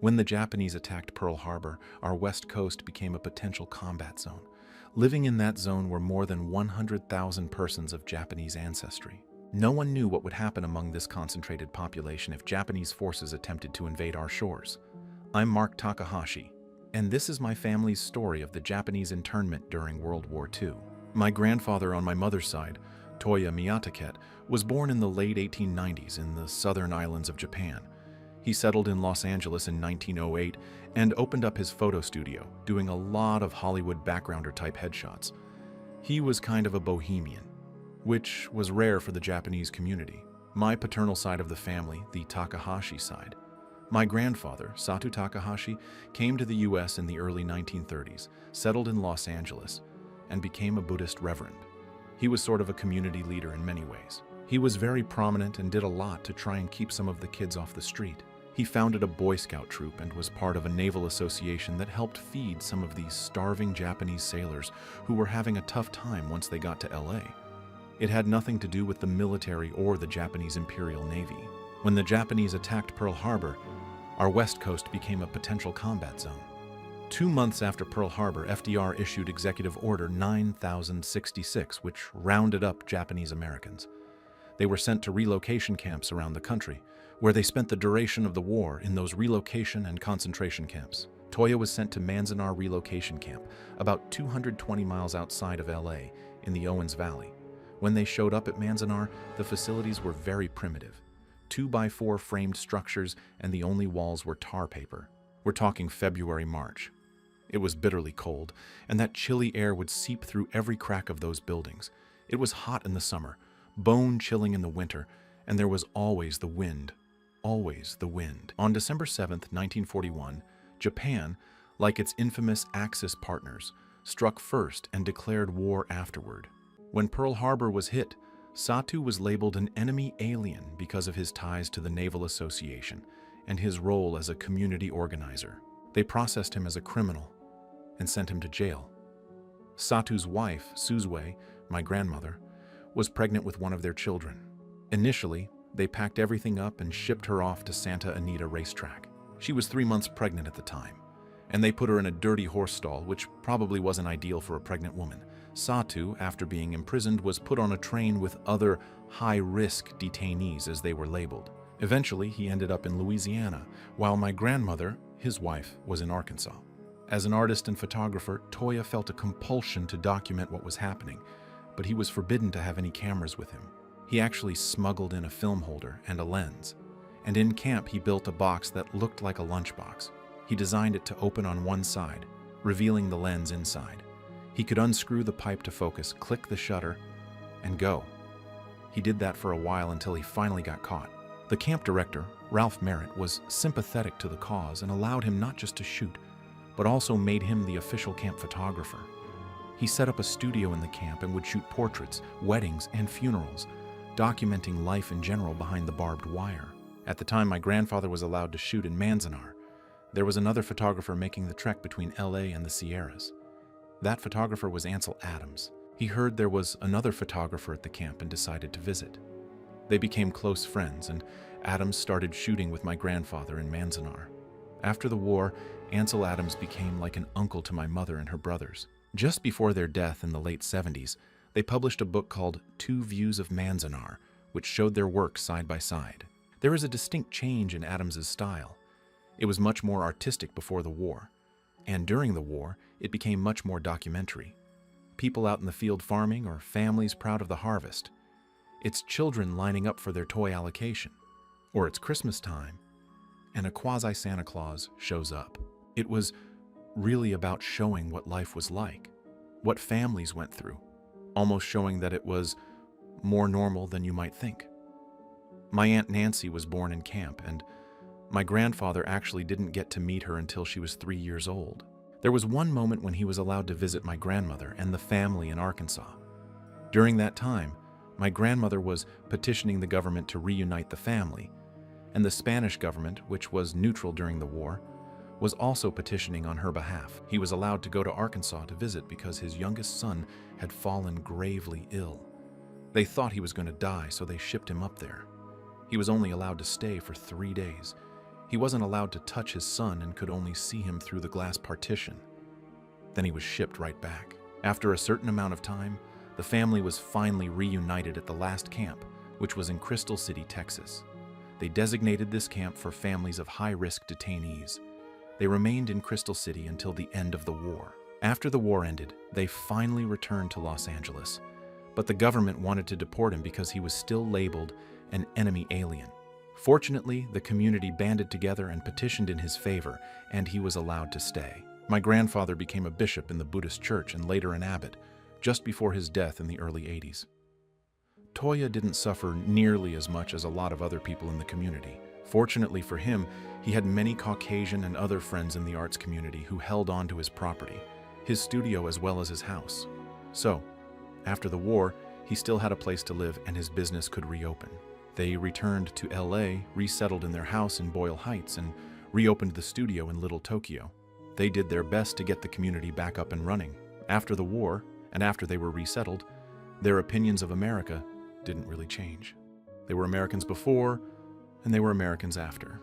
When the Japanese attacked Pearl Harbor, our west coast became a potential combat zone. Living in that zone were more than 100,000 persons of Japanese ancestry. No one knew what would happen among this concentrated population if Japanese forces attempted to invade our shores. I'm Mark Takahashi, and this is my family's story of the Japanese internment during World War II. My grandfather on my mother's side, Toya Miataket, was born in the late 1890s in the southern islands of Japan. He settled in Los Angeles in 1908 and opened up his photo studio, doing a lot of Hollywood backgrounder-type headshots. He was kind of a bohemian, which was rare for the Japanese community. My paternal side of the family, the Takahashi side. My grandfather, Satu Takahashi, came to the US in the early 1930s, settled in Los Angeles, and became a Buddhist reverend. He was sort of a community leader in many ways. He was very prominent and did a lot to try and keep some of the kids off the street. He founded a Boy Scout troop and was part of a naval association that helped feed some of these starving Japanese sailors who were having a tough time once they got to LA. It had nothing to do with the military or the Japanese Imperial Navy. When the Japanese attacked Pearl Harbor, our west coast became a potential combat zone. 2 months after Pearl Harbor, FDR issued Executive Order 9066, which rounded up Japanese Americans. They were sent to relocation camps around the country, where they spent the duration of the war in those relocation and concentration camps. Toya was sent to Manzanar Relocation Camp, about 220 miles outside of LA, in the Owens Valley. When they showed up at Manzanar, the facilities were very primitive. 2x4 framed structures, and the only walls were tar paper. We're talking February, March. It was bitterly cold, and that chilly air would seep through every crack of those buildings. It was hot in the summer, bone-chilling in the winter, and there was always the wind. Always the wind. On December 7th, 1941, Japan, like its infamous Axis partners, struck first and declared war afterward. When Pearl Harbor was hit, Satu was labeled an enemy alien because of his ties to the Naval Association and his role as a community organizer. They processed him as a criminal and sent him to jail. Satu's wife, Suzuay, my grandmother, was pregnant with one of their children. Initially, they packed everything up and shipped her off to Santa Anita Racetrack. She was 3 months pregnant at the time, and they put her in a dirty horse stall, which probably wasn't ideal for a pregnant woman. Satu, after being imprisoned, was put on a train with other high-risk detainees, as they were labeled. Eventually, he ended up in Louisiana, while my grandmother, his wife, was in Arkansas. As an artist and photographer, Toya felt a compulsion to document what was happening, but he was forbidden to have any cameras with him. He actually smuggled in a film holder and a lens, and in camp he built a box that looked like a lunchbox. He designed it to open on one side, revealing the lens inside. He could unscrew the pipe to focus, click the shutter, and go. He did that for a while until he finally got caught. The camp director, Ralph Merritt, was sympathetic to the cause and allowed him not just to shoot, but also made him the official camp photographer. He set up a studio in the camp and would shoot portraits, weddings, and funerals, documenting life in general behind the barbed wire. At the time my grandfather was allowed to shoot in Manzanar, there was another photographer making the trek between LA and the Sierras. That photographer was Ansel Adams. He heard there was another photographer at the camp and decided to visit. They became close friends, and Adams started shooting with my grandfather in Manzanar. After the war, Ansel Adams became like an uncle to my mother and her brothers. Just before their death in the late 70s, they published a book called 2 Views of Manzanar, which showed their work side by side. There is a distinct change in Adams's style. It was much more artistic before the war, and during the war, it became much more documentary. People out in the field farming or families proud of the harvest. It's children lining up for their toy allocation, or it's Christmas time, and a quasi-Santa Claus shows up. It was really about showing what life was like, what families went through, almost showing that it was more normal than you might think. My Aunt Nancy was born in camp, and my grandfather actually didn't get to meet her until she was 3 years old. There was one moment when he was allowed to visit my grandmother and the family in Arkansas. During that time, my grandmother was petitioning the government to reunite the family, and the Spanish government, which was neutral during the war, was also petitioning on her behalf. He was allowed to go to Arkansas to visit because his youngest son had fallen gravely ill. They thought he was going to die, so they shipped him up there. He was only allowed to stay for 3 days. He wasn't allowed to touch his son and could only see him through the glass partition. Then he was shipped right back. After a certain amount of time, the family was finally reunited at the last camp, which was in Crystal City, Texas. They designated this camp for families of high-risk detainees. They remained in Crystal City until the end of the war. After the war ended, they finally returned to Los Angeles, but the government wanted to deport him because he was still labeled an enemy alien. Fortunately, the community banded together and petitioned in his favor, and he was allowed to stay. My grandfather became a bishop in the Buddhist church and later an abbot, just before his death in the early 80s. Toya didn't suffer nearly as much as a lot of other people in the community. Fortunately for him, he had many Caucasian and other friends in the arts community who held on to his property, his studio as well as his house. So, after the war, he still had a place to live and his business could reopen. They returned to LA, resettled in their house in Boyle Heights, and reopened the studio in Little Tokyo. They did their best to get the community back up and running. After the war, and after they were resettled, their opinions of America didn't really change. They were Americans before, and they were Americans after.